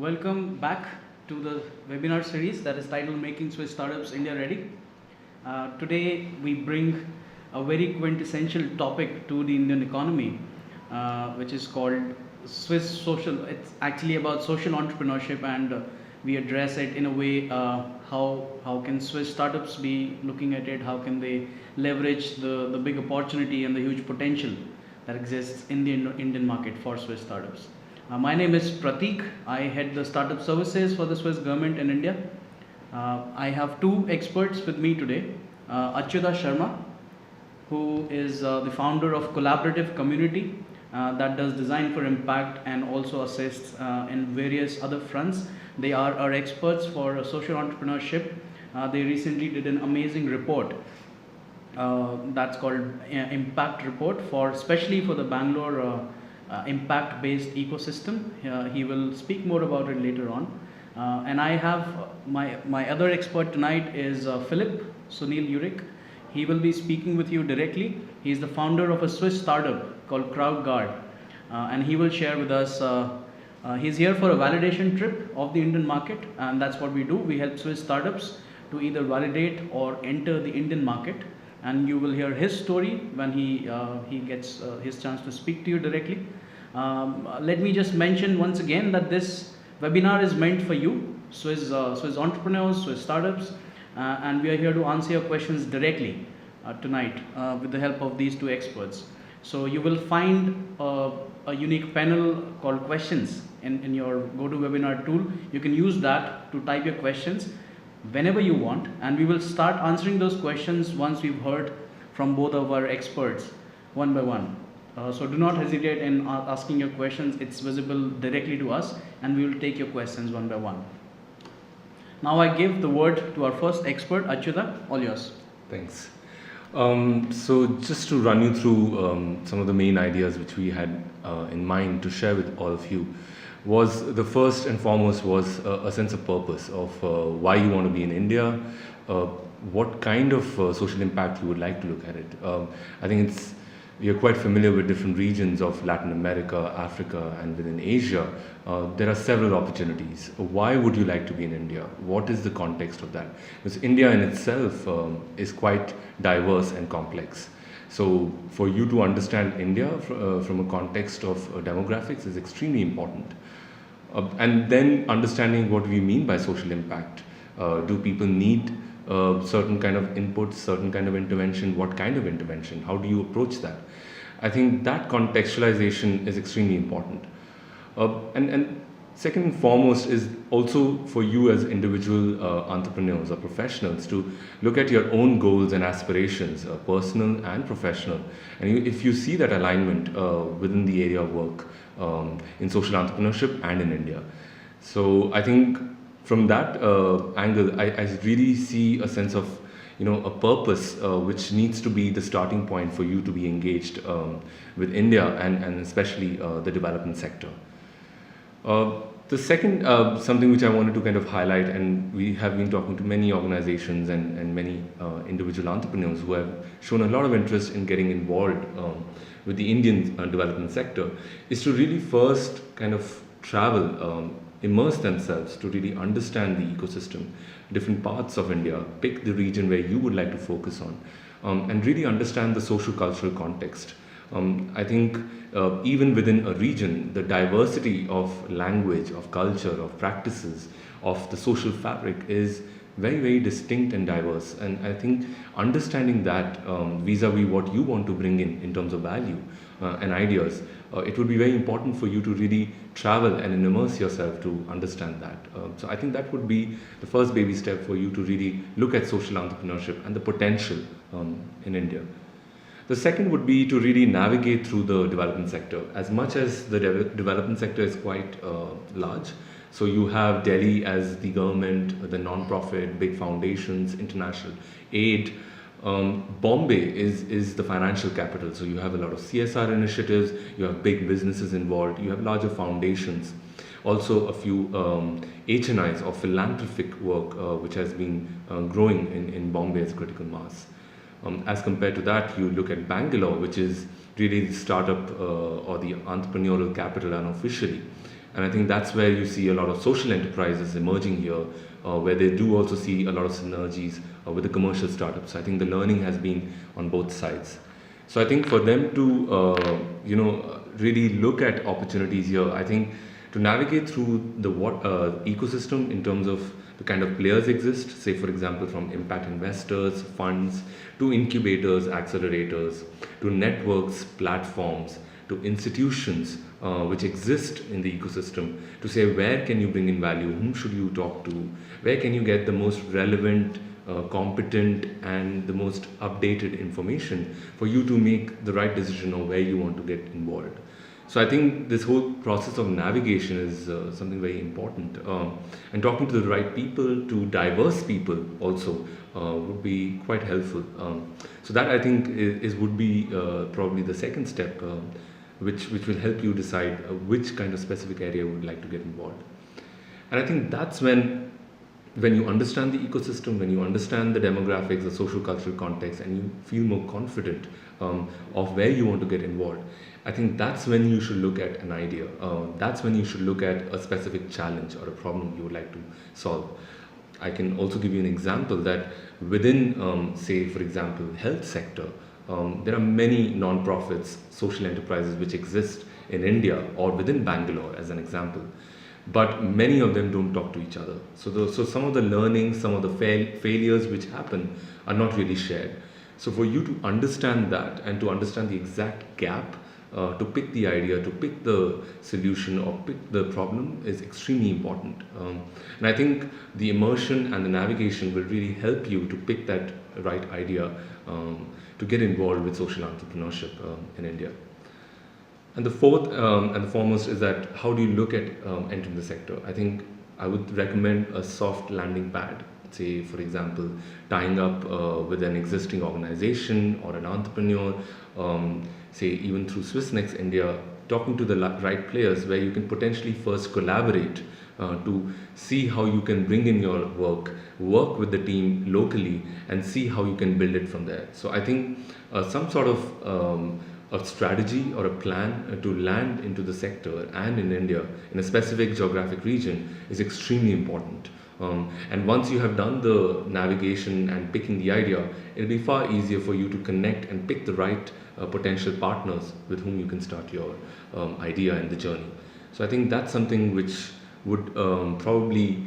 Welcome back to the webinar series that is titled Making Swiss Startups India Ready. Today we bring a very quintessential topic to the Indian economy, which is called Swiss social. It's actually about social entrepreneurship, and we address it in a way how can Swiss startups be looking at it, how can they leverage the big opportunity and the huge potential that exists in the Indian market for Swiss startups. My name is Pratik. I head the startup services for the Swiss government in India. I have two experts with me today. Achyutha Sharma, who is the founder of Collaborative Community that does design for impact and also assists in various other fronts. They are our experts for social entrepreneurship. They recently did an amazing report that's called Impact Report, especially for the Bangalore impact-based ecosystem. He will speak more about it later on. And I have my other expert tonight is Sunil Urech. He will be speaking with you directly. He is the founder of a Swiss startup called Crowdguard, and he will share with us. He's here for a validation trip of the Indian market, and that's what we do. We help Swiss startups to either validate or enter the Indian market. And you will hear his story when he gets his chance to speak to you directly. Let me just mention once again that this webinar is meant for you, Swiss entrepreneurs, Swiss startups, and we are here to answer your questions directly tonight with the help of these two experts. So you will find a unique panel called questions in your GoToWebinar tool. You can use that to type your questions whenever you want, and we will start answering those questions once we've heard from both of our experts one by one. So do not hesitate in asking your questions. It's visible directly to us, and we will take your questions one by one. Now I give the word to our first expert, Achyutha. All yours. Thanks. So just to run you through some of the main ideas which we had in mind to share with all of you, was the first and foremost was a sense of purpose of why you want to be in India, what kind of social impact you would like to look at it. I think you're quite familiar with different regions of Latin America, Africa, and within Asia. There are several opportunities. Why would you like to be in India? What is the context of that? Because India in itself is quite diverse and complex. So for you to understand India from a context of demographics is extremely important. And then understanding what we mean by social impact. Do people need certain kind of inputs, certain kind of intervention? What kind of intervention? How do you approach that? I think that contextualization is extremely important. And second and foremost is also for you as individual entrepreneurs or professionals to look at your own goals and aspirations, personal and professional. And if you see that alignment within the area of work in social entrepreneurship and in India. So I think from that angle, I really see a sense of a purpose which needs to be the starting point for you to be engaged with India and especially the development sector. The second, something which I wanted to kind of highlight, and we have been talking to many organizations and many individual entrepreneurs who have shown a lot of interest in getting involved with the Indian development sector, is to really first kind of travel, immerse themselves to really understand the ecosystem, different parts of India, pick the region where you would like to focus on, and really understand the socio-cultural context. I think even within a region, the diversity of language, of culture, of practices, of the social fabric is very, very distinct and diverse. And I think understanding that vis-a-vis what you want to bring in terms of value and ideas, it would be very important for you to really travel and immerse yourself to understand that. So I think that would be the first baby step for you to really look at social entrepreneurship and the potential in India. The second would be to really navigate through the development sector. As much as the development sector is quite large, so you have Delhi as the government, the non-profit, big foundations, international aid. Bombay is the financial capital, so you have a lot of CSR initiatives, you have big businesses involved, you have larger foundations. Also a few HNIs or philanthropic work which has been growing in Bombay as critical mass. As compared to that, you look at Bangalore, which is really the startup or the entrepreneurial capital unofficially. And I think that's where you see a lot of social enterprises emerging here, where they do also see a lot of synergies with the commercial startups. I think the learning has been on both sides. So I think for them to, really look at opportunities here, I think to navigate through the ecosystem in terms of the kind of players exist, say for example from impact investors, funds, to incubators, accelerators, to networks, platforms, to institutions which exist in the ecosystem, to say where can you bring in value, whom should you talk to, where can you get the most relevant, competent and the most updated information for you to make the right decision of where you want to get involved. So I think this whole process of navigation is something very important, and talking to the right people, to diverse people also, would be quite helpful. So that I think would be probably the second step, which will help you decide which kind of specific area you would like to get involved. And I think that's when you understand the ecosystem, when you understand the demographics, the social cultural context, and you feel more confident of where you want to get involved, I think that's when you should look at an idea. That's when you should look at a specific challenge or a problem you would like to solve. I can also give you an example that within, say, for example, health sector, there are many non-profits, social enterprises which exist in India or within Bangalore, as an example. But many of them don't talk to each other. So some of the learnings, some of the failures which happen are not really shared. So for you to understand that and to understand the exact gap, to pick the idea, to pick the solution or pick the problem is extremely important. And I think the immersion and the navigation will really help you to pick that right idea, to get involved with social entrepreneurship in India. And the fourth and the foremost is that how do you look at entering the sector? I think I would recommend a soft landing pad. Say, for example, tying up with an existing organization or an entrepreneur, say even through SwissNext India, talking to the right players where you can potentially first collaborate to see how you can bring in your work with the team locally and see how you can build it from there. So I think some sort of a strategy or a plan to land into the sector and in India in a specific geographic region is extremely important. And once you have done the navigation and picking the idea, it'll be far easier for you to connect and pick the right potential partners with whom you can start your idea and the journey. So I think that's something which would probably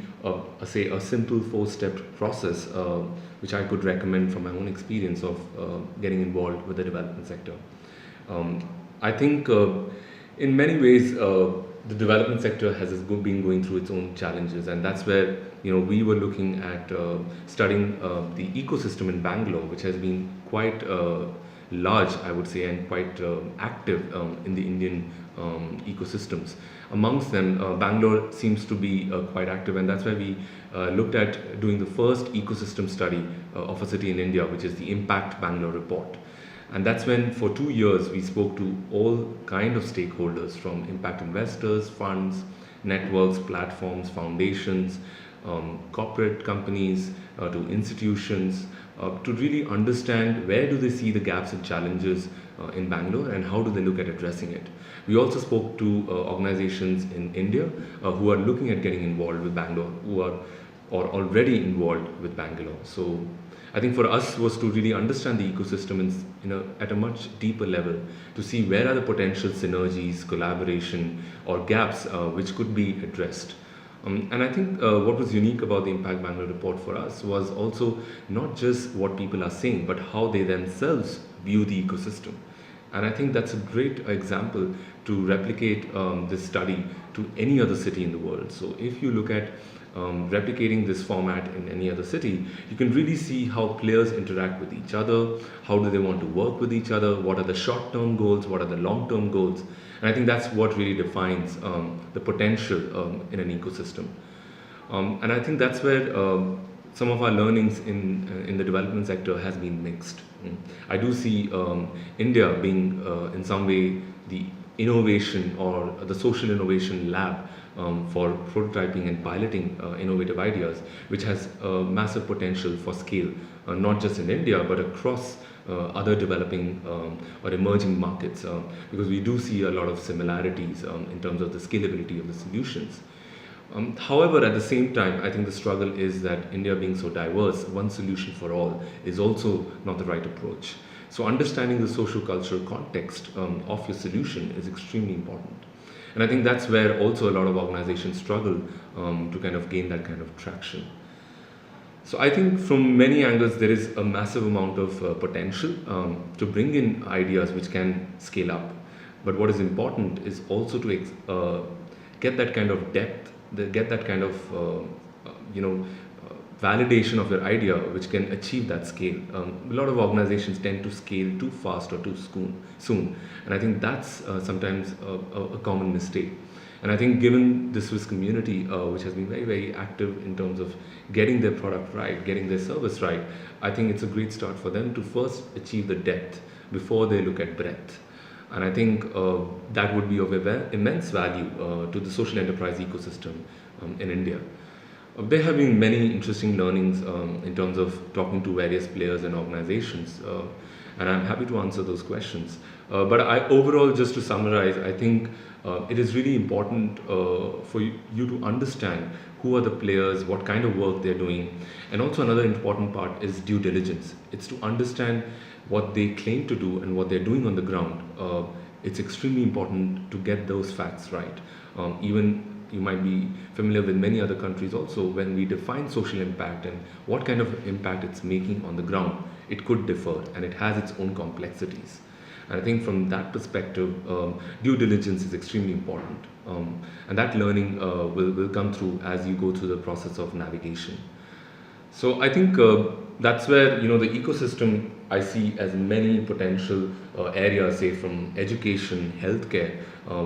say a simple 4-step process which I could recommend from my own experience of getting involved with the development sector. I think in many ways the development sector has been going through its own challenges, and that's where we were looking at studying the ecosystem in Bangalore, which has been quite large, I would say, and quite active in the Indian ecosystems. Amongst them, Bangalore seems to be quite active, and that's why we looked at doing the first ecosystem study of a city in India, which is the Impact Bangalore report. And that's when for 2 years we spoke to all kind of stakeholders, from impact investors, funds, networks, platforms, foundations, corporate companies, to institutions, to really understand where do they see the gaps and challenges in Bangalore and how do they look at addressing it. We also spoke to organizations in India who are looking at getting involved with Bangalore, who are or already involved with Bangalore. So I think for us was to really understand the ecosystem at a much deeper level, to see where are the potential synergies, collaboration or gaps which could be addressed. And I think what was unique about the Impact Bangalore report for us was also not just what people are saying, but how they themselves view the ecosystem. And I think that's a great example to replicate this study to any other city in the world. So if you look at replicating this format in any other city, you can really see how players interact with each other, how do they want to work with each other, what are the short-term goals, what are the long-term goals. And I think that's what really defines the potential in an ecosystem. And I think that's where some of our learnings in the development sector has been mixed. I do see India being in some way the innovation or the social innovation lab for prototyping and piloting innovative ideas, which has massive potential for scale, not just in India but across other developing or emerging markets, because we do see a lot of similarities in terms of the scalability of the solutions. However, at the same time, I think the struggle is that India being so diverse, one solution for all is also not the right approach. So understanding the socio-cultural context of your solution is extremely important. And I think that's where also a lot of organizations struggle to kind of gain that kind of traction. So I think from many angles there is a massive amount of potential to bring in ideas which can scale up. But what is important is also to get that kind of depth, get that kind of validation of your idea which can achieve that scale. A lot of organizations tend to scale too fast or too soon, and I think that's sometimes a common mistake. And I think given the Swiss community, which has been very, very active in terms of getting their product right, getting their service right, I think it's a great start for them to first achieve the depth before they look at breadth. And I think that would be of immense value to the social enterprise ecosystem in India. There have been many interesting learnings in terms of talking to various players and organizations, and I'm happy to answer those questions. But overall, just to summarize, I think it is really important for you to understand who are the players, what kind of work they're doing, and also another important part is due diligence. It's to understand what they claim to do and what they're doing on the ground. It's extremely important to get those facts right. Even you might be familiar with many other countries also, when we define social impact and what kind of impact it's making on the ground, it could differ and it has its own complexities. And I think from that perspective, due diligence is extremely important. And that learning will come through as you go through the process of navigation. So I think that's where the ecosystem I see as many potential areas, say from education, healthcare,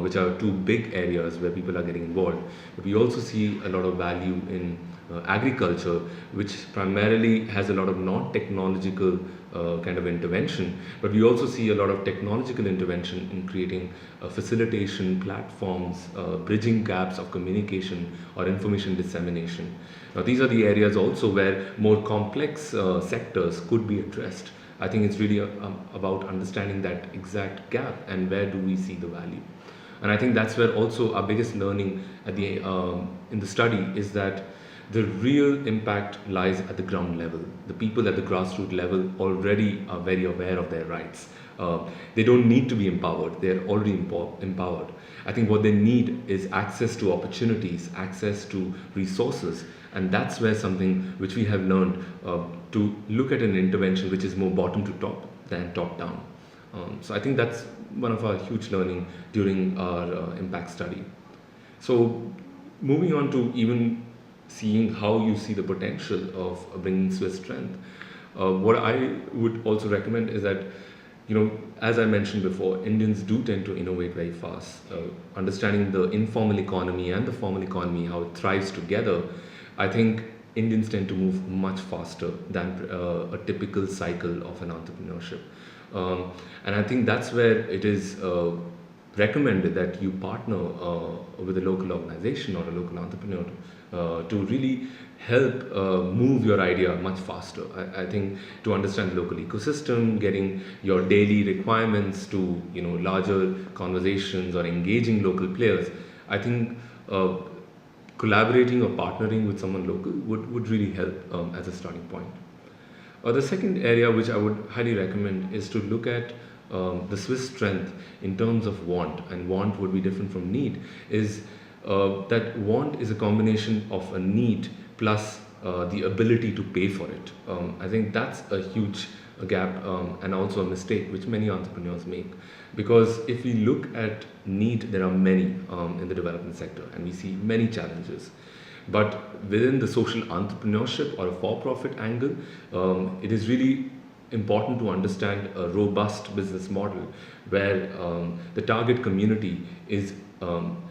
which are two big areas where people are getting involved. But we also see a lot of value in agriculture, which primarily has a lot of non-technological kind of intervention, but we also see a lot of technological intervention in creating facilitation platforms, bridging gaps of communication or information dissemination. Now these are the areas also where more complex sectors could be addressed. I think it's really about understanding that exact gap and where do we see the value. And I think that's where also our biggest learning at in the study is that the real impact lies at the ground level. The people at the grassroots level already are very aware of their rights. They don't need to be empowered, they're already empowered. I think what they need is access to opportunities, access to resources, and that's where something which we have learned to look at an intervention which is more bottom to top than top down. So I think that's one of our huge learning during our impact study. So moving on to even seeing how you see the potential of bringing Swiss strength, what I would also recommend is that, as I mentioned before, Indians do tend to innovate very fast. Understanding the informal economy and the formal economy, how it thrives together, I think Indians tend to move much faster than a typical cycle of an entrepreneurship. And I think that's where it is recommended that you partner with a local organization or a local entrepreneur to really help move your idea much faster. I think to understand the local ecosystem, getting your daily requirements to larger conversations or engaging local players, I think collaborating or partnering with someone local would really help as a starting point. The second area which I would highly recommend is to look at the Swiss strength in terms of want, and want would be different from need, is that want is a combination of a need plus the ability to pay for it. I think that's a huge gap and also a mistake which many entrepreneurs make, because if we look at need, there are many in the development sector and we see many challenges. But within the social entrepreneurship or a for-profit angle, it is really important to understand a robust business model where the target community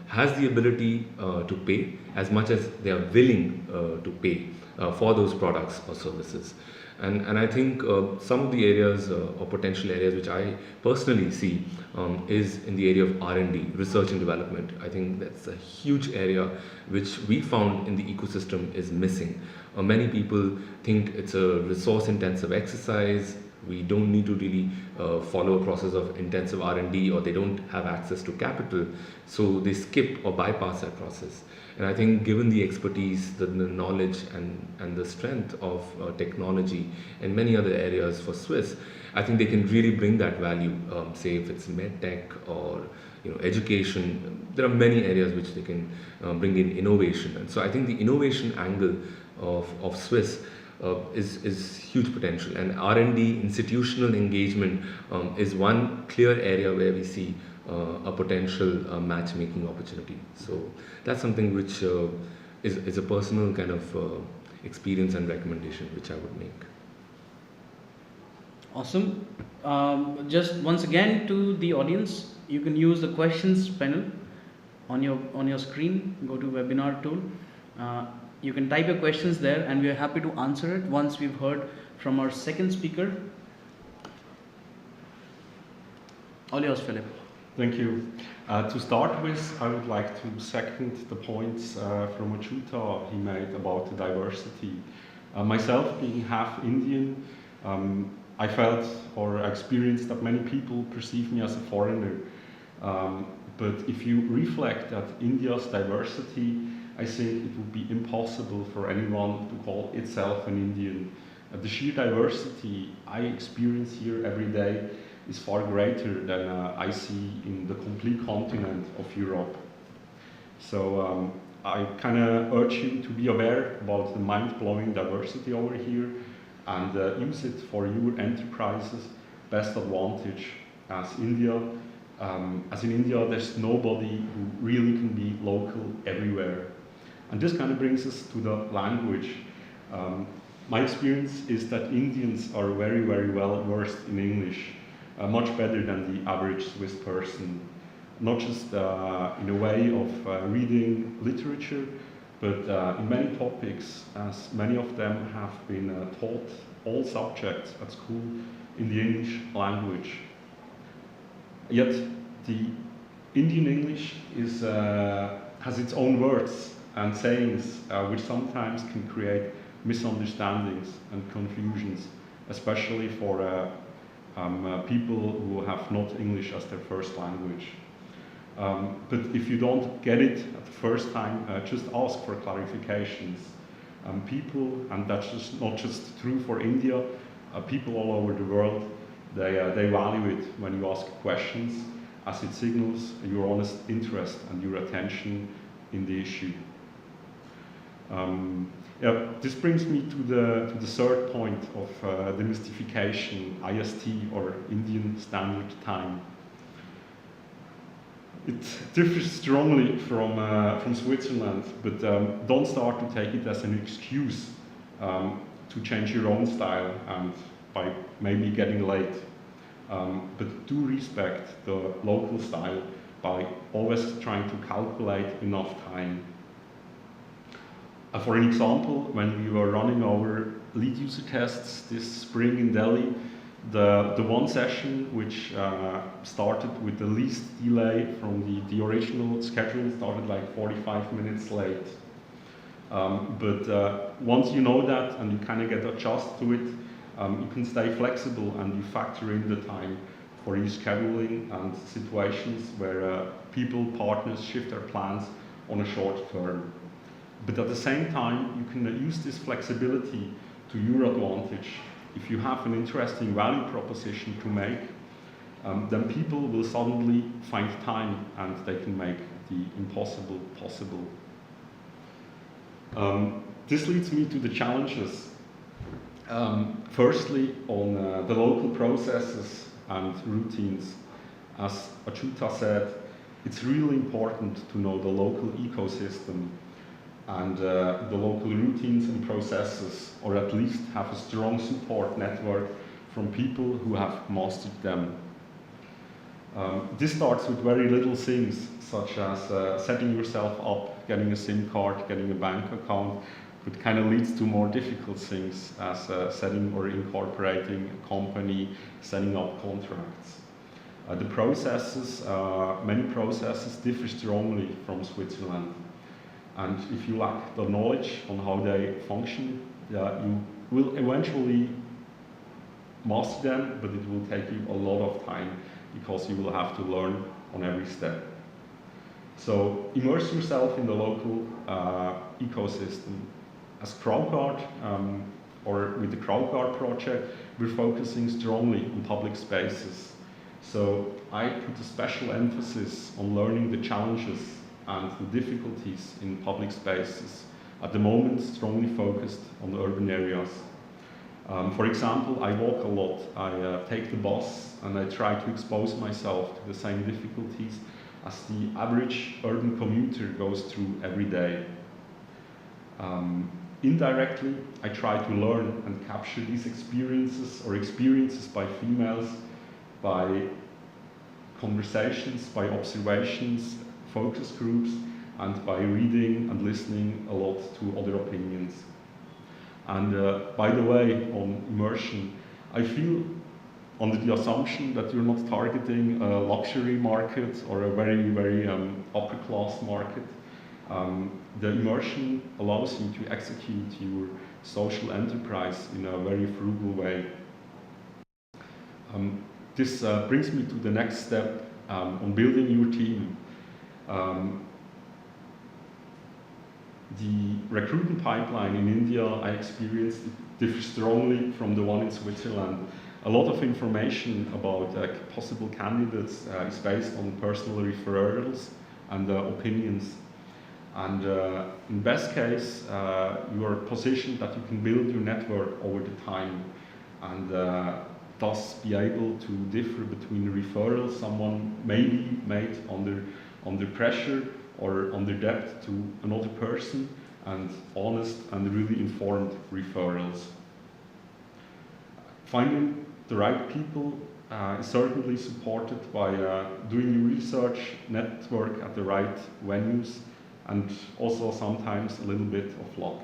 has the ability to pay as much as they are willing to pay for those products or services. And I think some of the areas or potential areas which I personally see is in the area of R&D, research and development. I think that's a huge area which we found in the ecosystem is missing. Many people think it's a resource intensive exercise, We don't need to really follow a process of intensive R&D, or they don't have access to capital, so they skip or bypass that process. And I think given the expertise, the knowledge and the strength of technology and many other areas for Swiss, I think they can really bring that value, say if it's medtech or education. There are many areas which they can bring in innovation. And so I think the innovation angle of Swiss is huge potential, and R&D institutional engagement is one clear area where we see a potential matchmaking opportunity. So that's something which is a personal kind of experience and recommendation which I would make. Awesome. Just once again to the audience, you can use the questions panel on your screen. Go to webinar tool. You can type your questions there, and we are happy to answer it once we've heard from our second speaker. All yours, Philip. Thank you. To start with, I would like to second the points from Achyutha he made about the diversity. Myself, being half Indian, I felt or experienced that many people perceive me as a foreigner. But if you reflect at India's diversity, I think it would be impossible for anyone to call itself an Indian. The sheer diversity I experience here every day is far greater than I see in the complete continent of Europe. So I kind of urge you to be aware about the mind-blowing diversity over here and use it for your enterprise's best advantage. As in India, there's nobody who really can be local everywhere. And this kind of brings us to the language. My experience is that Indians are very, very well versed in English, much better than the average Swiss person. Not just in a way of reading literature, but in many topics, as many of them have been taught all subjects at school in the English language. Yet the Indian English has its own words and sayings which sometimes can create misunderstandings and confusions, especially for people who have not English as their first language. But if you don't get it at the first time, just ask for clarifications. People, and that's just not just true for India, people all over the world, they value it when you ask questions, as it signals your honest interest and your attention in the issue. This brings me to the third point of demystification, IST, or Indian Standard Time. It differs strongly from Switzerland, but don't start to take it as an excuse to change your own style and by maybe getting late. But do respect the local style by always trying to calculate enough time. For an example, when we were running our lead user tests this spring in Delhi, the one session which started with the least delay from the original schedule started like 45 minutes late. But once you know that and you kind of get adjusted to it, you can stay flexible and you factor in the time for rescheduling and situations where people, partners shift their plans on a short term. But at the same time, you can use this flexibility to your advantage. If you have an interesting value proposition to make, then people will suddenly find time and they can make the impossible possible. This leads me to the challenges. Firstly, on the local processes and routines. As Achyutha said, it's really important to know the local ecosystem and the local routines and processes, or at least have a strong support network from people who have mastered them. This starts with very little things, such as setting yourself up, getting a SIM card, getting a bank account, but kind of leads to more difficult things as setting or incorporating a company, setting up contracts. The processes, many processes differ strongly from Switzerland. And if you lack the knowledge on how they function, you will eventually master them, but it will take you a lot of time because you will have to learn on every step. So immerse yourself in the local ecosystem. As Crowdguard, or with the Crowdguard project, we're focusing strongly on public spaces. So I put a special emphasis on learning the challenges and the difficulties in public spaces. At the moment, strongly focused on urban areas. For example, I walk a lot. I take the bus and I try to expose myself to the same difficulties as the average urban commuter goes through every day. Indirectly, I try to learn and capture these experiences by females, by conversations, by observations, focus groups, and by reading and listening a lot to other opinions. And by the way, on immersion, I feel under the assumption that you're not targeting a luxury market or a very, very upper class market. The immersion allows you to execute your social enterprise in a very frugal way. This brings me to the next step on building your team. The recruitment pipeline in India, I experienced, differs strongly from the one in Switzerland. A lot of information about possible candidates is based on personal referrals and opinions. And in best case, you are positioned that you can build your network over the time and thus be able to differ between referrals someone may be made under pressure or under debt to another person, and honest and really informed referrals. Finding the right people is certainly supported by doing your research, network at the right venues, and also sometimes a little bit of luck.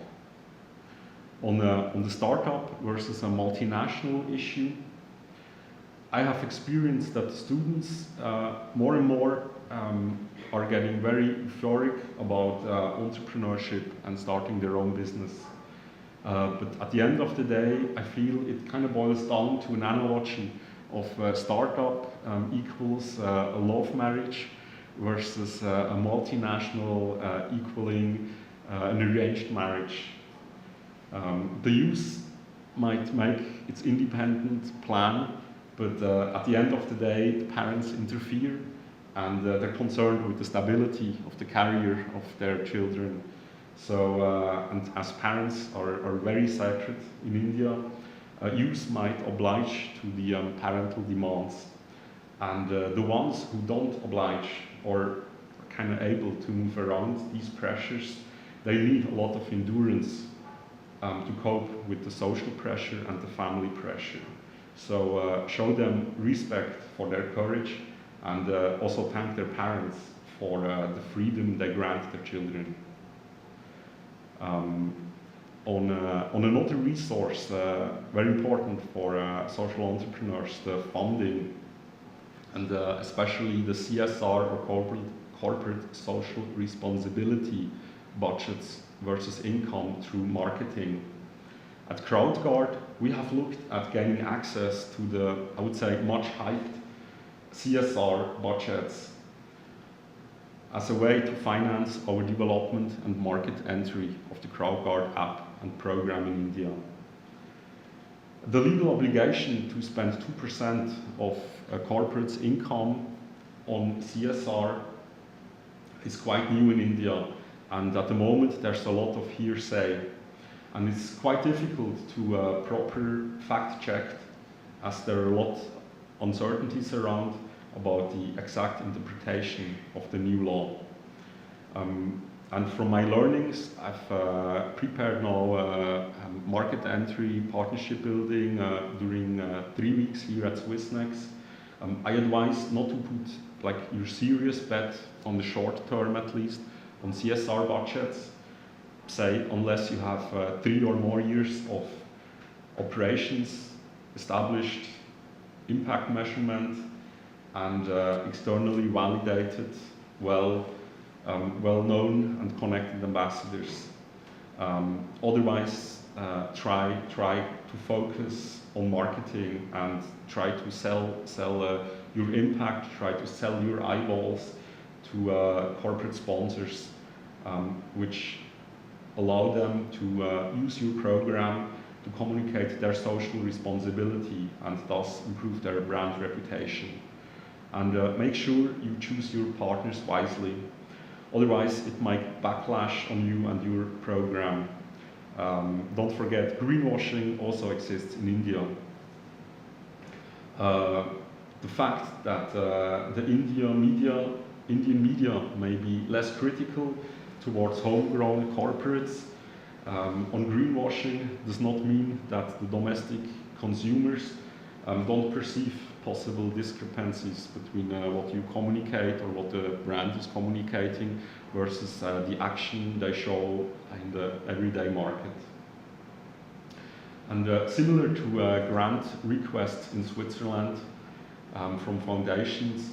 On the startup versus a multinational issue, I have experienced that students more and more are getting very euphoric about entrepreneurship and starting their own business. But at the end of the day, I feel it kind of boils down to an analogy of startup equals a love marriage versus a multinational equaling an arranged marriage. The youth might make its independent plan, but at the end of the day, the parents interfere and they're concerned with the stability of the career of their children. So, and as parents are very sacred in India, youth might oblige to the parental demands. And the ones who don't oblige or are kind of able to move around these pressures, they need a lot of endurance to cope with the social pressure and the family pressure. So show them respect for their courage and also thank their parents for the freedom they grant their children. On another resource, very important for social entrepreneurs, the funding, and especially the CSR or corporate social responsibility budgets versus income through marketing. At Crowdguard, we have looked at gaining access to the, I would say, much hyped CSR budgets as a way to finance our development and market entry of the Crowdguard app and program in India. The legal obligation to spend 2% of a corporate's income on CSR is quite new in India, and at the moment there's a lot of hearsay, and it's quite difficult to proper fact check, as there are a lot of uncertainties around about the exact interpretation of the new law. And from my learnings, I've prepared now market entry, partnership building during 3 weeks here at SwissNext. I advise not to put like your serious bet on the short term, at least, on CSR budgets, say, unless you have 3 or more years of operations, established impact measurement, and externally validated, well-known and connected ambassadors. Otherwise, try to to focus on marketing and try to sell your impact, try to sell your eyeballs to corporate sponsors, which allow them to use your program to communicate their social responsibility and thus improve their brand reputation. And make sure you choose your partners wisely. Otherwise, it might backlash on you and your program. Don't forget, greenwashing also exists in India. The fact that the Indian media may be less critical towards homegrown corporates on greenwashing does not mean that the domestic consumers don't perceive possible discrepancies between what you communicate or what the brand is communicating versus the action they show in the everyday market. And similar to grant requests in Switzerland from foundations,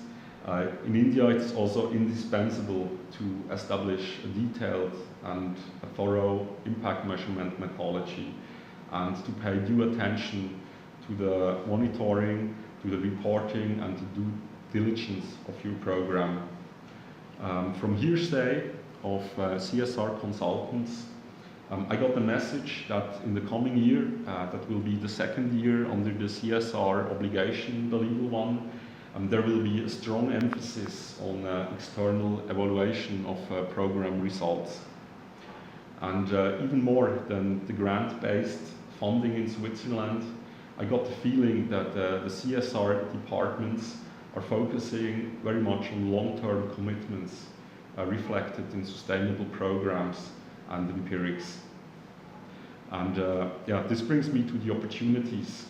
in India it's also indispensable to establish a detailed and a thorough impact measurement methodology and to pay due attention to the monitoring, to the reporting and the due diligence of your program. From hearsay of CSR consultants, I got the message that in the coming year, that will be the second year under the CSR obligation, the legal one, there will be a strong emphasis on external evaluation of program results. And even more than the grant-based funding in Switzerland, I got the feeling that the CSR departments are focusing very much on long-term commitments reflected in sustainable programs and empirics. And this brings me to the opportunities,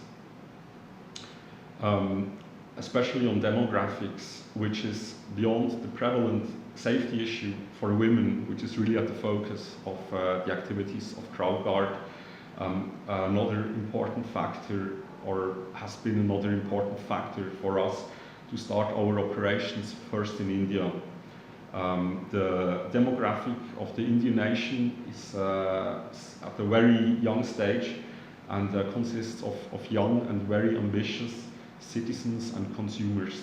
especially on demographics, which is beyond the prevalent safety issue for women, which is really at the focus of the activities of Crowdguard. Another important factor, or has been another important factor for us to start our operations first in India. The demographic of the Indian nation is at a very young stage and consists of young and very ambitious citizens and consumers.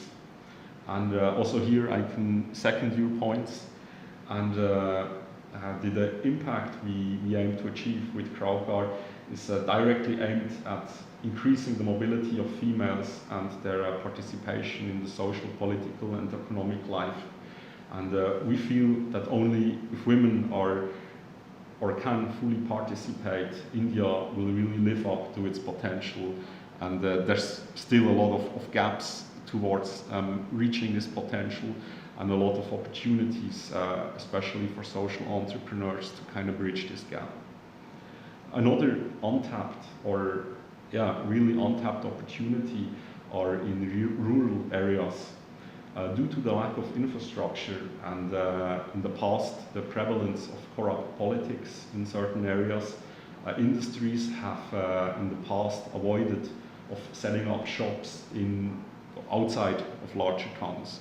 And also here I can second your points. And the impact we aim to achieve with Crowdguard is directly aimed at increasing the mobility of females and their participation in the social, political and economic life. And we feel that only if women are or can fully participate, India will really live up to its potential. And there's still a lot of gaps towards reaching this potential and a lot of opportunities, especially for social entrepreneurs, to kind of bridge this gap. Another untapped or really untapped opportunity are in rural areas. Due to the lack of infrastructure and in the past the prevalence of corrupt politics in certain areas, industries have in the past avoided of setting up shops outside of larger towns.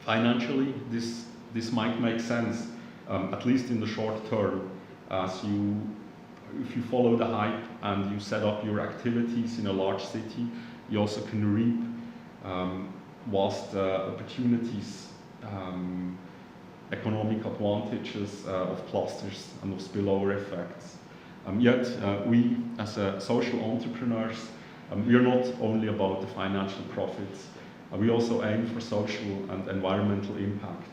Financially, this might make sense, at least in the short term, as if you follow the hype and you set up your activities in a large city, you also can reap vast opportunities, economic advantages of clusters and of spillover effects. Yet we as social entrepreneurs, we are not only about the financial profits, we also aim for social and environmental impact.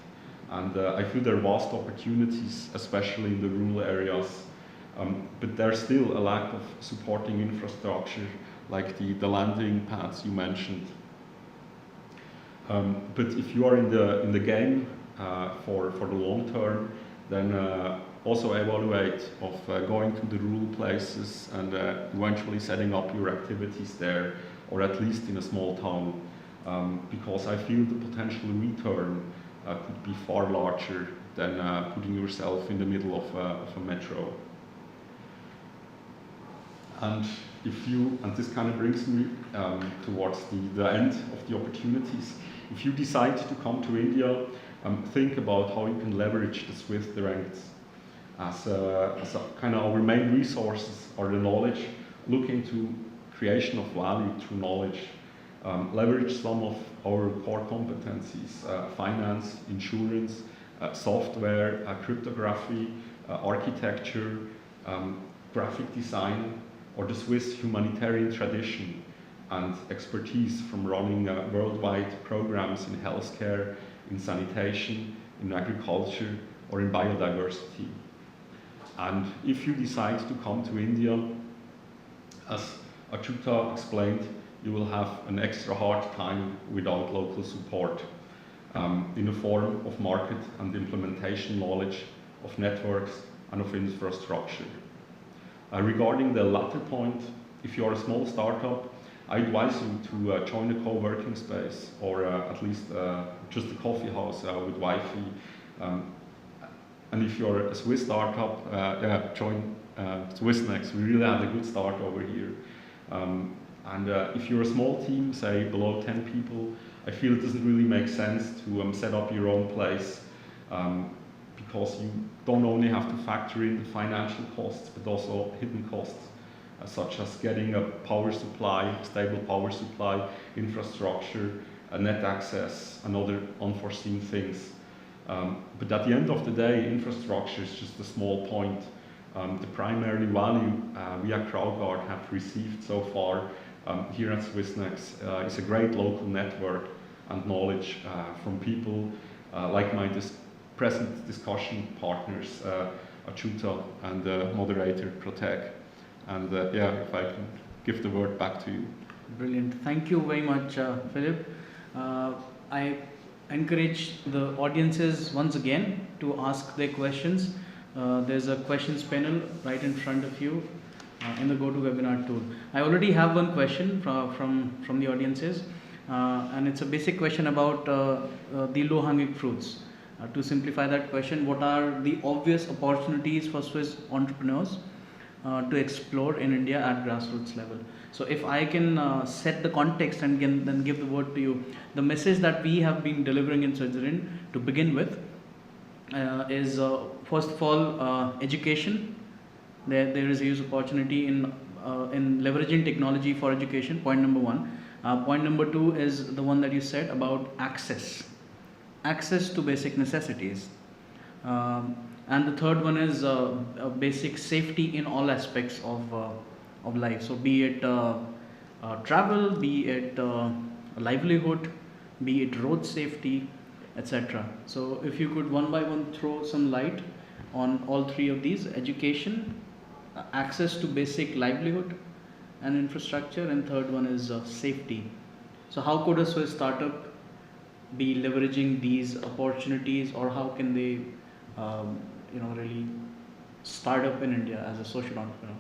And I feel there are vast opportunities, especially in the rural areas, but there's still a lack of supporting infrastructure like the landing pads you mentioned. But if you are in the game for the long term, then also evaluate of going to the rural places and eventually setting up your activities there, or at least in a small town, because I feel the potential return could be far larger than putting yourself in the middle of a metro. And this kind of brings me towards the end of the opportunities. If you decide to come to India, think about how you can leverage the Swiss strengths. as a kind of our main resources are the knowledge, look into creation of value through knowledge, leverage some of our core competencies, finance, insurance, software, cryptography, architecture, graphic design, or the Swiss humanitarian tradition and expertise from running worldwide programs in healthcare, in sanitation, in agriculture, or in biodiversity. And if you decide to come to India, as Achyutha explained, you will have an extra hard time without local support in the form of market and implementation knowledge, of networks, and of infrastructure. Regarding the latter point, if you are a small startup, I advise you to join a co-working space, or at least just a coffee house with Wi-Fi. And if you're a Swiss startup, join SwissNext. We really had a good start over here. And if you're a small team, say below 10 people, I feel it doesn't really make sense to set up your own place, because you don't only have to factor in the financial costs, but also hidden costs, such as getting a power supply, stable power supply, infrastructure, net access, and other unforeseen things. But at the end of the day, infrastructure is just a small point. The primary value we at Crowdguard have received so far here at SwissNext is a great local network and knowledge from people like my present discussion partners, Achyutha and moderator Urech. And if I can give the word back to you. Brilliant. Thank you very much, Philip. I encourage the audiences once again to ask their questions. There's a questions panel right in front of you in the GoToWebinar tool. I already have one question from the audiences, and it's a basic question about the low-hanging fruits. To simplify that question, what are the obvious opportunities for Swiss entrepreneurs to explore in India at grassroots level? So if I can set the context and then give the word to you, the message that we have been delivering in Switzerland to begin with is first of all education. There is a huge opportunity in leveraging technology for education, point number one. Point number two is the one that you said about access to basic necessities. And the third one is basic safety in all aspects of life. So be it travel, be it livelihood, be it road safety, etc. So if you could one by one throw some light on all three of these: education, access to basic livelihood and infrastructure, and third one is safety. So how could a Swiss startup be leveraging these opportunities, or how can they really start up in India as a social entrepreneur?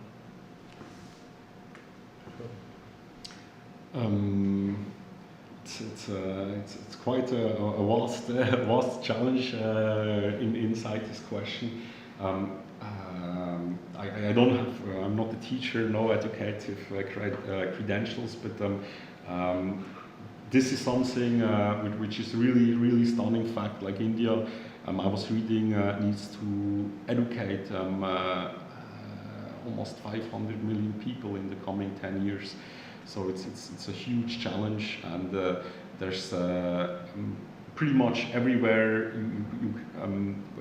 It's quite a vast challenge inside this question. I don't have, I'm not a teacher, no educative credentials, but this is something which is really stunning fact. Like India, I was reading, needs to educate almost 500 million people in the coming 10 years. So it's a huge challenge, and there's pretty much everywhere.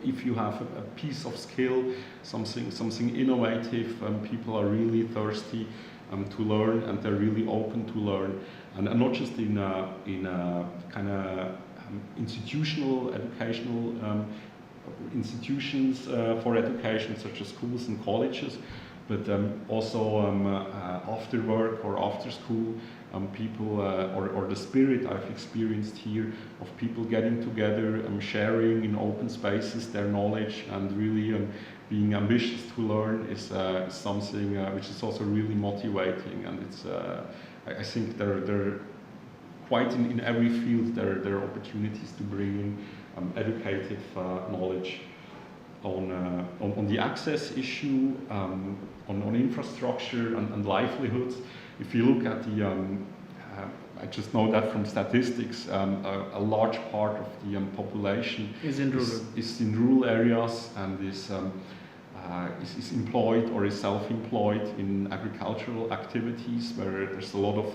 If you have a piece of skill, something innovative, people are really thirsty to learn, and they're really open to learn, and not just in kind of institutional educational institutions for education, such as schools and colleges, but also after work or after school, people or the spirit I've experienced here of people getting together, sharing in open spaces their knowledge, and really being ambitious to learn is something which is also really motivating. And it's I think there quite in every field there are opportunities to bring in educative knowledge on the access issue, on infrastructure and livelihoods. If you look at the, I just know that from statistics, a large part of the population is in rural areas, and is is employed or is self-employed in agricultural activities where there's a lot of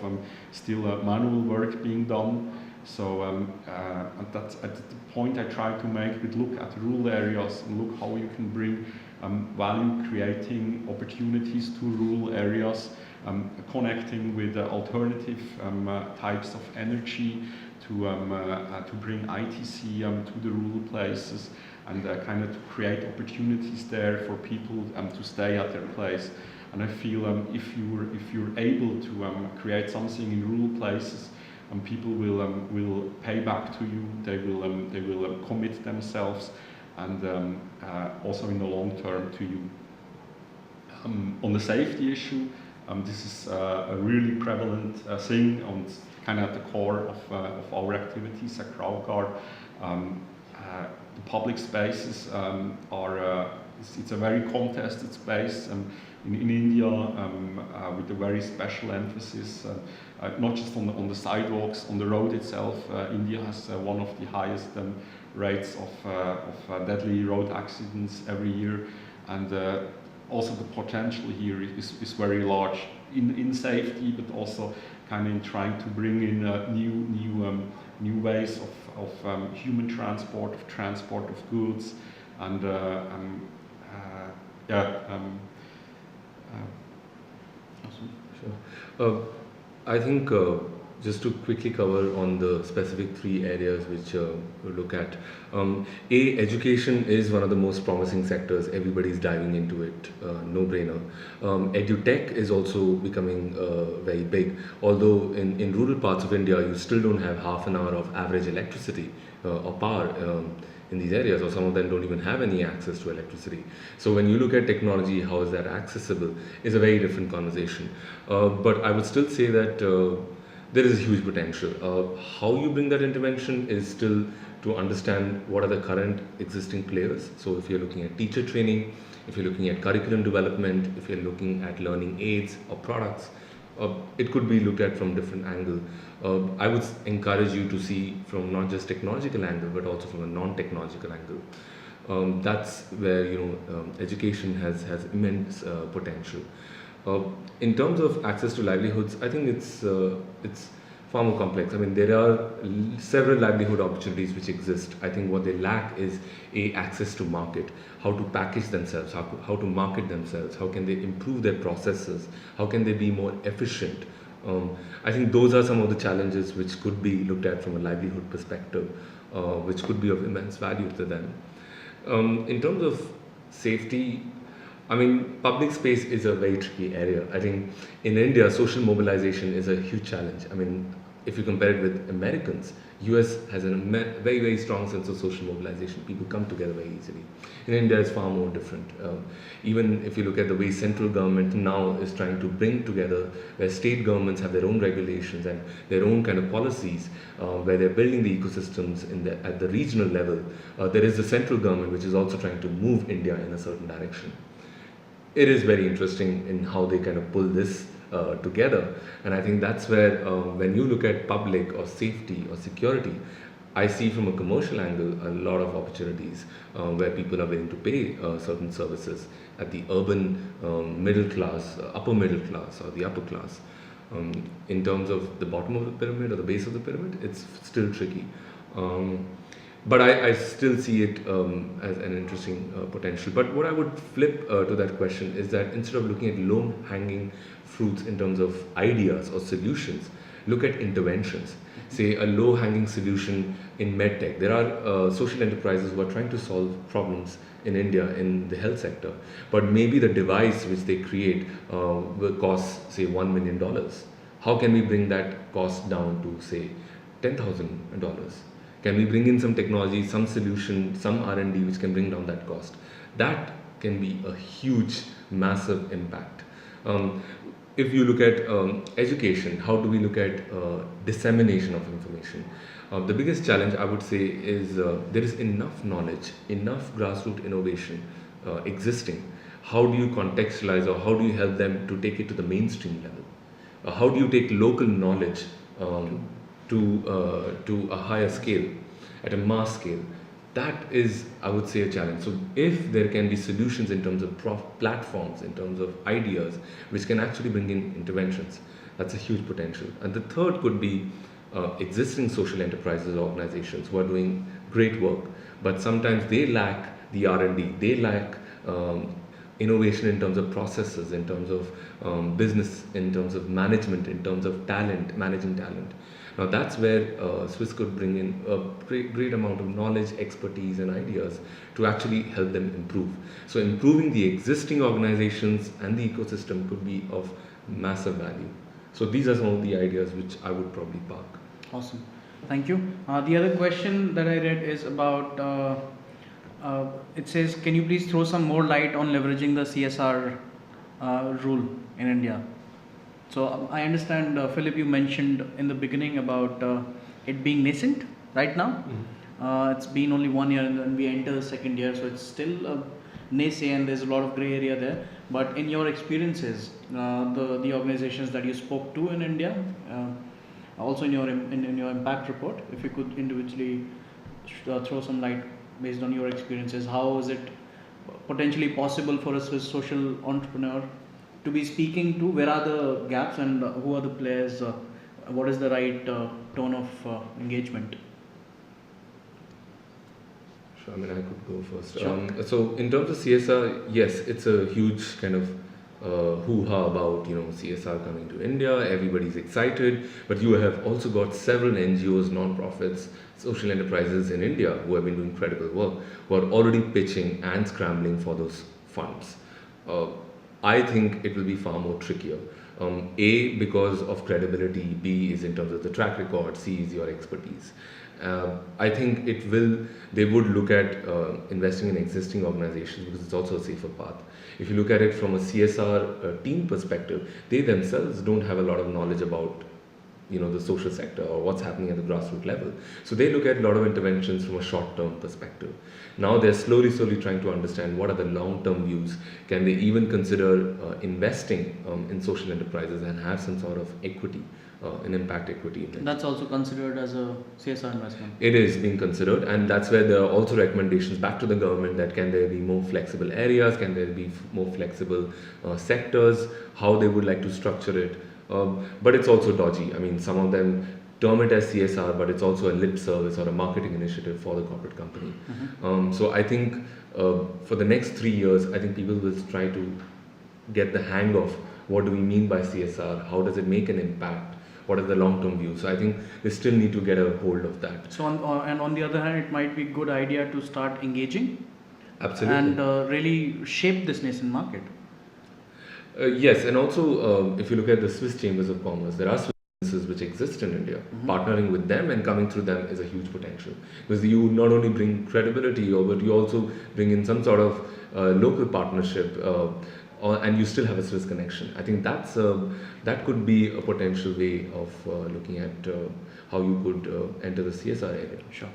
still manual work being done. So and that's at the point I try to make with look at rural areas and look how you can bring value creating opportunities to rural areas, connecting with alternative types of energy to bring ITC to the rural places, and kind of to create opportunities there for people to stay at their place. And I feel if you're able to create something in rural places, people will pay back to you. They will commit themselves, and also in the long term to you. On the safety issue, this is a really prevalent thing, and kind of at the core of our activities at Crowdguard. The public spaces are it's a very contested space in India, with a very special emphasis, not just on the sidewalks, on the road itself. India has one of the highest rates of deadly road accidents every year, and also the potential here is very large in safety, but also kind of in trying to bring in new ways of human transport, of goods, and Sure. I think just to quickly cover on the specific three areas which we'll look at. Education is one of the most promising sectors. Everybody's diving into it, no-brainer. Edutech is also becoming very big. Although in rural parts of India, you still don't have half an hour of average electricity or power in these areas, or some of them don't even have any access to electricity. So when you look at technology, how is that accessible, is a very different conversation. But I would still say that there is a huge potential. How you bring that intervention is still to understand what are the current existing players. So if you're looking at teacher training, if you're looking at curriculum development, if you're looking at learning aids or products, it could be looked at from different angle. I would encourage you to see from not just technological angle, but also from a non-technological angle. That's where education has immense potential. In terms of access to livelihoods, I think it's far more complex. I mean, there are several livelihood opportunities which exist. I think what they lack is access to market, how to package themselves, how to market themselves, how can they improve their processes, how can they be more efficient. I think those are some of the challenges which could be looked at from a livelihood perspective, which could be of immense value to them. In terms of safety, I mean, public space is a very tricky area. I think in India, social mobilization is a huge challenge. I mean, if you compare it with Americans, US has a very, very strong sense of social mobilization. People come together very easily. In India, it's far more different. Even if you look at the way central government now is trying to bring together, where state governments have their own regulations and their own kind of policies, where they're building the ecosystems at the regional level, there is the central government which is also trying to move India in a certain direction. It is very interesting in how they kind of pull this together, and I think that's where when you look at public or safety or security, I see from a commercial angle a lot of opportunities where people are willing to pay certain services at the urban middle class, upper middle class, or the upper class. In terms of the bottom of the pyramid or the base of the pyramid, it's still tricky. But I still see it as an interesting potential. But what I would flip to that question is that instead of looking at low-hanging fruits in terms of ideas or solutions, look at interventions. Say a low-hanging solution in medtech. There are social enterprises who are trying to solve problems in India in the health sector, but maybe the device which they create will cost, say, $1 million. How can we bring that cost down to, say, $10,000? Can we bring in some technology, some solution, some R&D which can bring down that cost? That can be a huge, massive impact. If you look at education, how do we look at dissemination of information? The biggest challenge I would say is there is enough knowledge, enough grassroots innovation existing. How do you contextualize, or how do you help them to take it to the mainstream level? How do you take local knowledge to a higher scale, at a mass scale? That is, I would say, a challenge. So if there can be solutions in terms of platforms, in terms of ideas, which can actually bring in interventions, that's a huge potential. And the third could be existing social enterprises organizations who are doing great work, but sometimes they lack the R&D, they lack innovation in terms of processes, in terms of business, in terms of management, in terms of talent, managing talent. Now that's where Swiss could bring in a great amount of knowledge, expertise, and ideas to actually help them improve. So improving the existing organizations and the ecosystem could be of massive value. So these are some of the ideas which I would probably park. Awesome. Thank you. The other question that I read is about, it says, can you please throw some more light on leveraging the CSR rule in India? So I understand, Philip, you mentioned in the beginning about it being nascent right now. It's been only 1 year and then we enter the second year, so it's still a nascent. There's a lot of gray area there. But in your experiences, the organizations that you spoke to in India, also in your impact report, if you could individually throw some light based on your experiences, how is it potentially possible for a Swiss social entrepreneur to be speaking to? Where are the gaps and who are the players? What is the right tone of engagement? Sure, I mean, I could go first. Sure. So in terms of CSR, yes, it's a huge kind of hoo-ha about CSR coming to India. Everybody's excited, but you have also got several NGOs, non-profits, social enterprises in India who have been doing incredible work, who are already pitching and scrambling for those funds. I think it will be far more trickier. A, because of credibility. B is in terms of the track record. C is your expertise. I think they would look at investing in existing organizations because it's also a safer path. If you look at it from a CSR team perspective, they themselves don't have a lot of knowledge about the social sector or what's happening at the grassroots level. So they look at a lot of interventions from a short-term perspective. Now they're slowly trying to understand what are the long-term views. Can they even consider investing in social enterprises and have some sort of equity, an impact equity in it? That's also considered as a CSR investment. It is being considered, and that's where there are also recommendations back to the government that can there be more flexible areas, can there be more flexible sectors, how they would like to structure it. But it's also dodgy. I mean, some of them term it as CSR, but it's also a lip service or a marketing initiative for the corporate company. So I think for the next 3 years, I think people will try to get the hang of what do we mean by CSR, how does it make an impact, what are the long-term views. So I think they still need to get a hold of that. So on the other hand, it might be a good idea to start engaging. Absolutely. And really shape this nascent market. Yes, and also if you look at the Swiss Chambers of Commerce, there are Swiss businesses which exist in India. Partnering with them and coming through them is a huge potential, because you not only bring credibility, but you also bring in some sort of local partnership, and you still have a Swiss connection. I think that could be a potential way of looking at how you could enter the CSR area. Sure.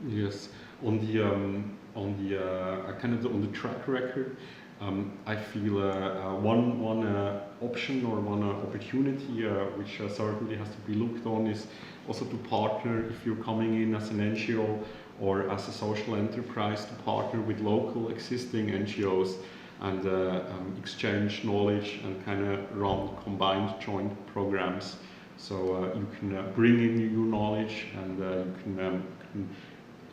Yes, on the track record. I feel one option or one opportunity which certainly has to be looked on is also to partner, if you're coming in as an NGO or as a social enterprise, to partner with local existing NGOs and exchange knowledge and kind of run combined joint programs. So you can bring in your knowledge and you can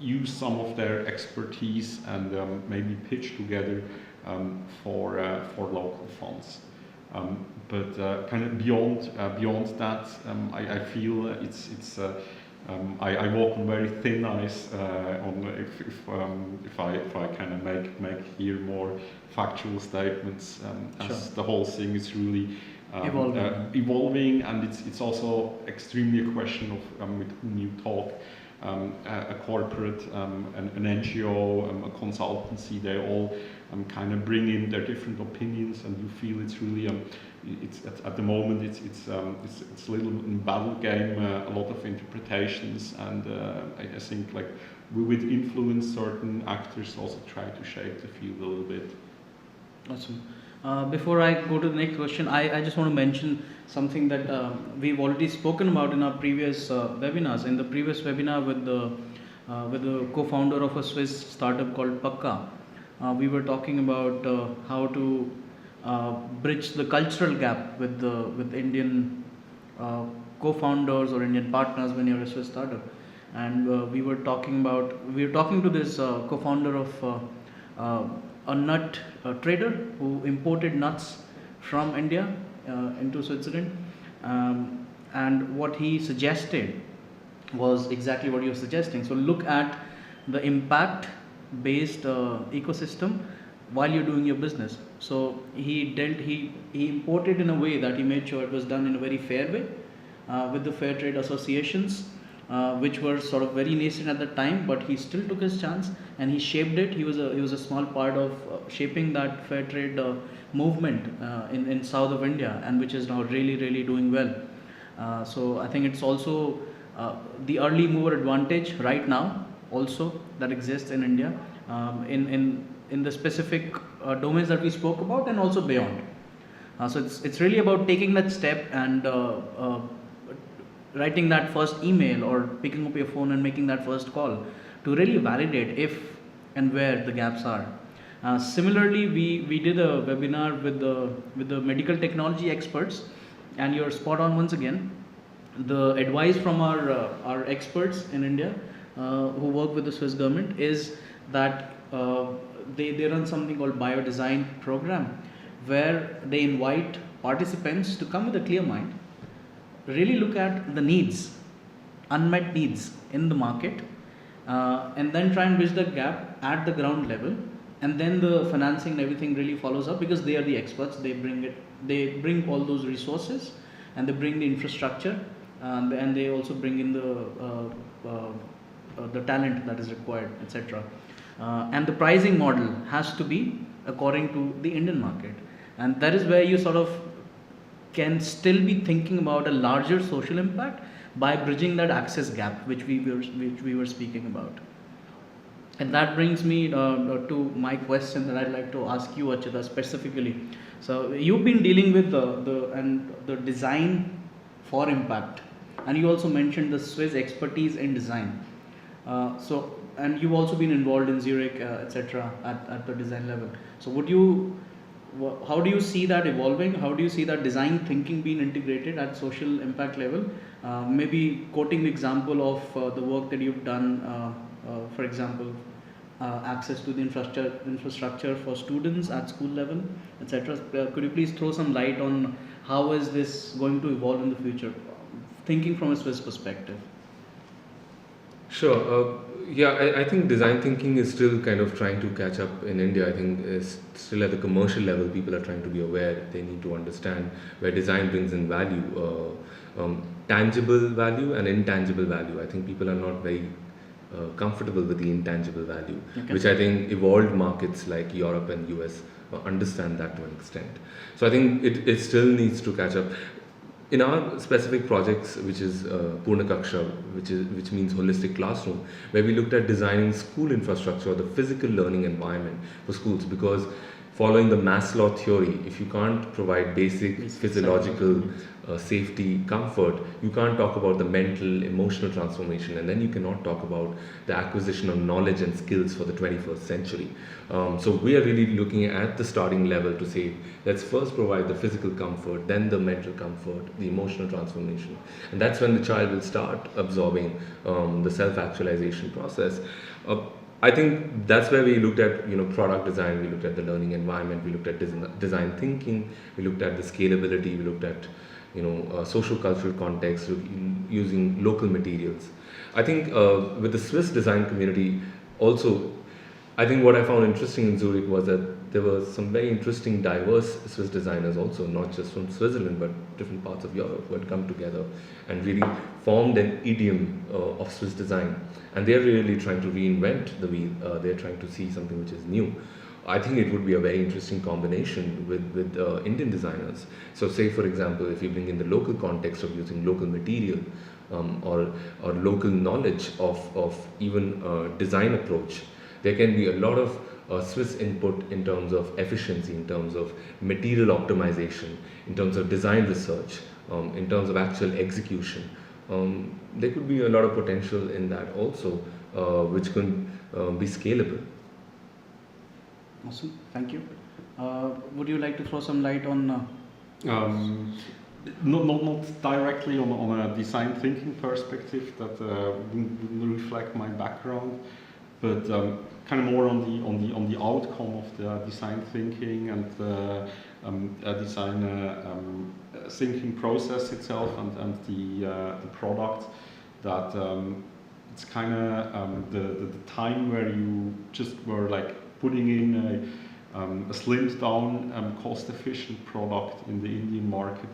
use some of their expertise and maybe pitch together for local funds, but kind of beyond that, I feel I walk on very thin ice if I kind of make here more factual statements, as Sure. the whole thing is really Evolving. and it's also extremely a question of with whom you talk. A corporate, an NGO, a consultancy, they all kind of bring in their different opinions, and you feel it's really it's at the moment it's a little battle game, a lot of interpretations, and I think like we would influence certain actors, also try to shape the field a little bit. Awesome. Before I go to the next question, I just want to mention something that we've already spoken about in our previous webinars. In the previous webinar with the with the co-founder of a Swiss startup called Pakka. We were talking about how to bridge the cultural gap with Indian co-founders or Indian partners when you're a Swiss startup. And we were talking to this co-founder of a nut trader who imported nuts from India into Switzerland, and what he suggested was exactly what you're suggesting. So look at the impact based ecosystem while you're doing your business. So he imported in a way that he made sure it was done in a very fair way with the fair trade associations, which were sort of very nascent at the time, but he still took his chance and he shaped it. He was a small part of shaping that fair trade movement in south of India, and which is now really doing well. So I think it's also the early mover advantage right now also that exists in India, in the specific domains that we spoke about and also beyond. So it's really about taking that step and writing that first email or picking up your phone and making that first call to really validate if and where the gaps are. Similarly, we did a webinar with the medical technology experts, and you're spot on once again. The advice from our experts in India who work with the Swiss government is that they run something called bio-design program, where they invite participants to come with a clear mind, really look at the needs, unmet needs in the market, and then try and bridge the gap at the ground level, and then the financing and everything really follows up, because they are the experts. They bring all those resources, and they bring the infrastructure, and they also bring in the talent that is required, etc. And the pricing model has to be according to the Indian market, and that is where you sort of can still be thinking about a larger social impact by bridging that access gap which we were speaking about. And that brings me to my question that I'd like to ask you, Achyutha, specifically. So you've been dealing with the design for impact, and you also mentioned the Swiss expertise in design. And you've also been involved in Urech, etc. at the design level. So how do you see that evolving? How do you see that design thinking being integrated at social impact level? Maybe quoting the example of the work that you've done, for example, access to the infrastructure for students at school level, etc. Could you please throw some light on how is this going to evolve in the future, thinking from a Swiss perspective? Sure. I think design thinking is still kind of trying to catch up in India. I think it's still at the commercial level, people are trying to be aware. They need to understand where design brings in value, tangible value and intangible value. I think people are not very comfortable with the intangible value, okay, which I think evolved markets like Europe and US understand that to an extent. So I think it still needs to catch up. In our specific projects, which is Purna Kaksha, which means holistic classroom, where we looked at designing school infrastructure or the physical learning environment for schools, because following the Maslow theory, if you can't provide basic physiological safety, comfort, you can't talk about the mental, emotional transformation, and then you cannot talk about the acquisition of knowledge and skills for the 21st century. So we are really looking at the starting level to say, let's first provide the physical comfort, then the mental comfort, the emotional transformation. And that's when the child will start absorbing the self-actualization process. I think that's where we looked at, product design, we looked at the learning environment, we looked at design thinking, we looked at the scalability, we looked at, social cultural context, using local materials. I think with the Swiss design community also, I think what I found interesting in Zurich was that there were some very interesting, diverse Swiss designers also, not just from Switzerland, but different parts of Europe, who had come together and really formed an idiom of Swiss design. And they're really trying to reinvent the wheel. They're trying to see something which is new. I think it would be a very interesting combination with Indian designers. So say, for example, if you bring in the local context of using local material, or local knowledge of even design approach, there can be a lot of Swiss input in terms of efficiency, in terms of material optimization, in terms of design research, in terms of actual execution. There could be a lot of potential in that also, which can be scalable. Awesome, thank you. Would you like to throw some light on? Not directly on a design thinking perspective that wouldn't reflect my background, but kind of more on the outcome of the design thinking and the design thinking process itself and the product. That it's kind of the time where you just were like putting in a slimmed down, cost efficient product in the Indian market.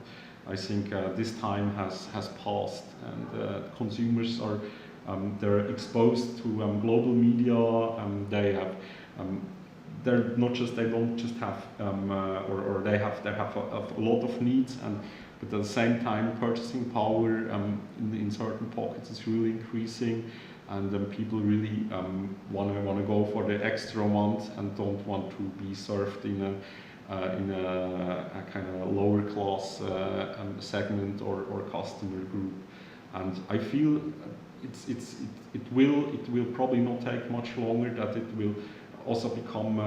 I think this time has passed, and consumers are they're exposed to global media. They have they don't just have or they have a lot of needs, and but at the same time purchasing power in certain pockets is really increasing, and people really want to go for the extra month and don't want to be served in a kind of lower class segment or customer group. And I feel it will probably not take much longer that it will also become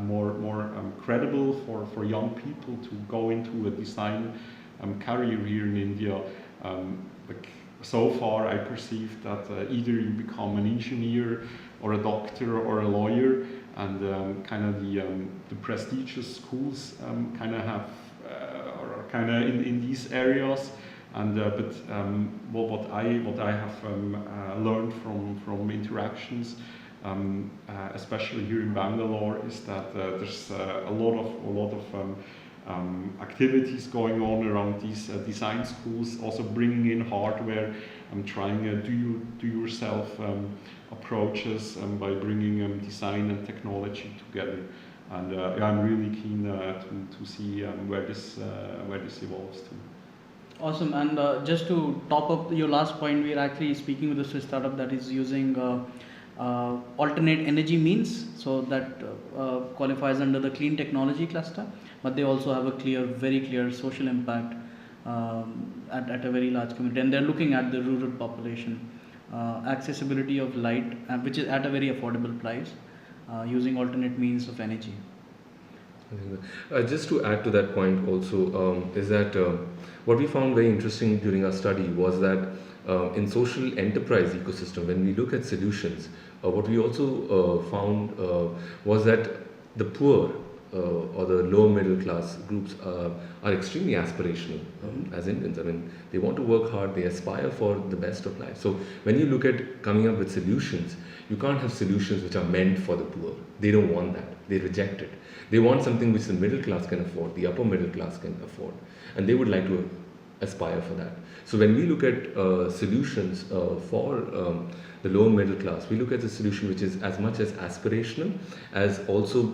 more credible for young people to go into a design career here in India. Like so far, I perceive that either you become an engineer or a doctor or a lawyer, and kind of the prestigious schools kind of have are kind of in these areas. And but what I have learned from interactions, especially here in Bangalore, is that there's a lot of activities going on around these design schools, also bringing in hardware and trying do-yourself approaches by bringing design and technology together. And I'm really keen to see where this evolves to. Awesome, and just to top up your last point, we are actually speaking with a Swiss startup that is using alternate energy means, so that qualifies under the clean technology cluster, but they also have a very clear social impact at a very large community, and they're looking at the rural population, accessibility of light, which is at a very affordable price, using alternate means of energy. Just to add to that point also, is that what we found very interesting during our study was that in social enterprise ecosystem, when we look at solutions, what we also found was that the poor or the low middle class groups are extremely aspirational as Indians. I mean, they want to work hard, they aspire for the best of life. So when you look at coming up with solutions, you can't have solutions which are meant for the poor. They don't want that. They reject it. They want something which the middle class can afford, the upper middle class can afford, and they would like to aspire for that. So when we look at solutions for the lower middle class, we look at a solution which is as much as aspirational as also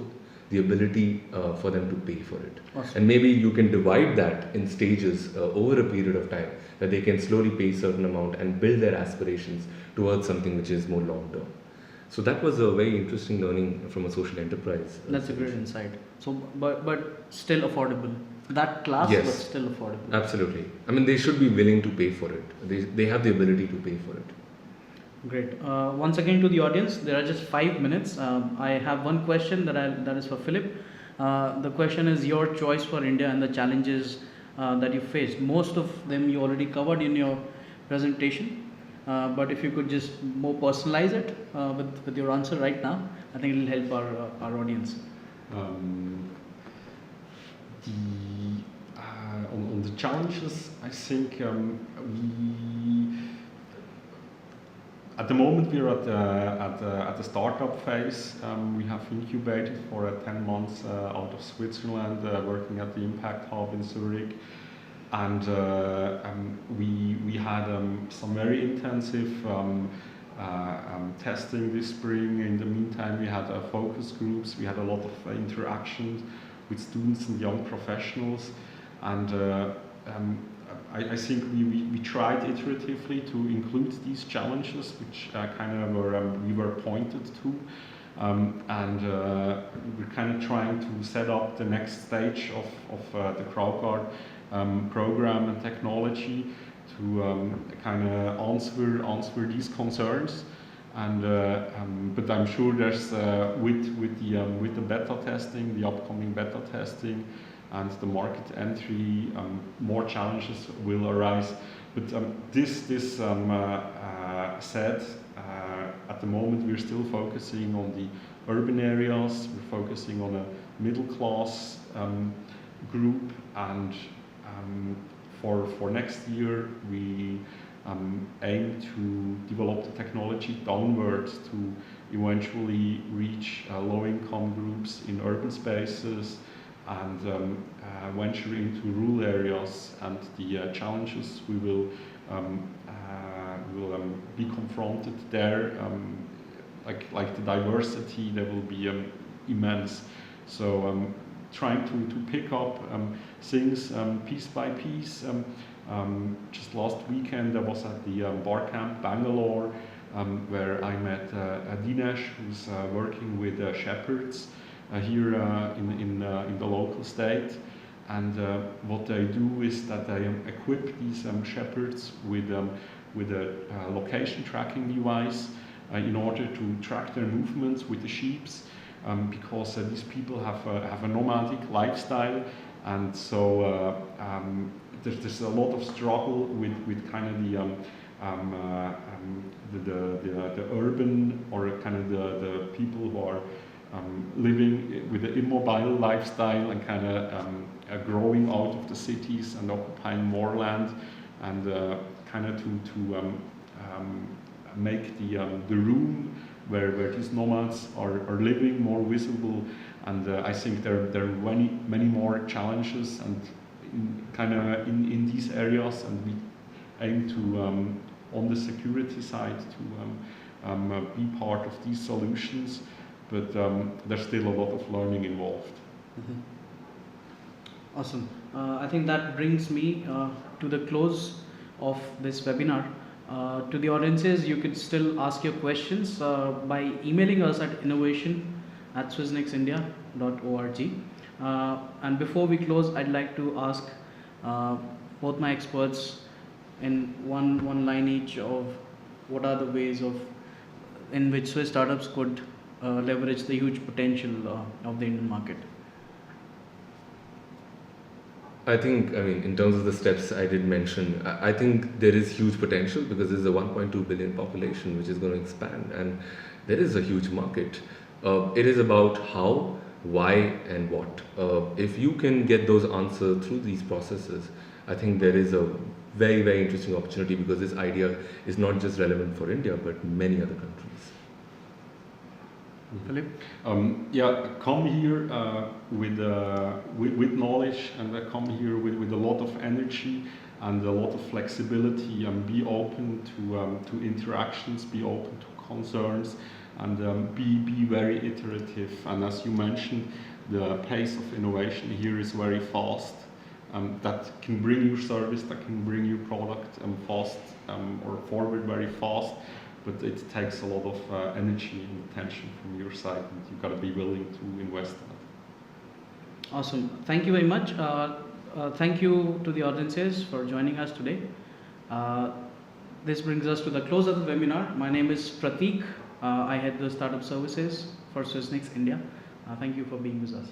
the ability for them to pay for it. Awesome. And maybe you can divide that in stages over a period of time, that they can slowly pay a certain amount and build their aspirations towards something which is more long term. So that was a very interesting learning from a social enterprise. That's a great insight. So, but still affordable. That class, yes, but still affordable. Absolutely. I mean, they should be willing to pay for it. They have the ability to pay for it. Great. Once again to the audience, there are just 5 minutes. I have one question that is for Philip. The question is your choice for India and the challenges that you faced. Most of them you already covered in your presentation. But if you could just more personalize it with your answer right now, I think it will help our audience. On the challenges, I think at the moment we're at the startup phase. We have incubated for 10 months out of Switzerland, working at the Impact Hub in Zurich. And we had some very intensive testing this spring. In the meantime, we had focus groups. We had a lot of interactions with students and young professionals. And I think we tried iteratively to include these challenges, which kind of we were pointed to. And we're kind of trying to set up the next stage of the Crowdguard program and technology to kind of answer these concerns. But I'm sure there's with the beta testing, the upcoming beta testing, and the market entry, more challenges will arise. But this said, at the moment we're still focusing on the urban areas. We're focusing on a middle class group, and for next year we aim to develop the technology downwards to eventually reach low-income groups in urban spaces, and venture into rural areas, and the challenges we will be confronted there, like the diversity, there will be immense. So trying to pick up things piece by piece. Just last weekend I was at the bar camp Bangalore, where I met Dinesh, who's working with shepherds here in the local state. And what they do is that they equip these shepherds with a location tracking device in order to track their movements with the sheep, because these people have a nomadic lifestyle, and so there's a lot of struggle with kind of the urban, or kind of the people who are living with an immobile lifestyle, and kind of growing out of the cities and occupying more land, and kind of to make the room where these nomads are living more visible. And I think there are many more challenges, and in these areas, and we aim to on the security side to be part of these solutions, but there's still a lot of learning involved. Mm-hmm. Awesome. I think that brings me to the close of this webinar. To the audiences, you could still ask your questions by emailing us at innovation@swissnexindia.org. And before we close, I'd like to ask both my experts in one line each of what are the ways in which Swiss startups could leverage the huge potential of the Indian market. I think, in terms of the steps I did mention, I think there is huge potential, because there's a 1.2 billion population which is going to expand, and there is a huge market. It is about how, why, and what. If you can get those answers through these processes, I think there is a very, very interesting opportunity, because this idea is not just relevant for India, but many other countries. Philip? Come here with knowledge, and come here with a lot of energy and a lot of flexibility, and be open to interactions, be open to concerns, and be very iterative. And as you mentioned, the pace of innovation here is very fast. That can bring your service, that can bring your product fast, or forward very fast. But it takes a lot of energy and attention from your side, and you've got to be willing to invest in it. Awesome. Thank you very much. Thank you to the audiences for joining us today. This brings us to the close of the webinar. My name is Prateek. I head the startup services for Swissnex India. Thank you for being with us.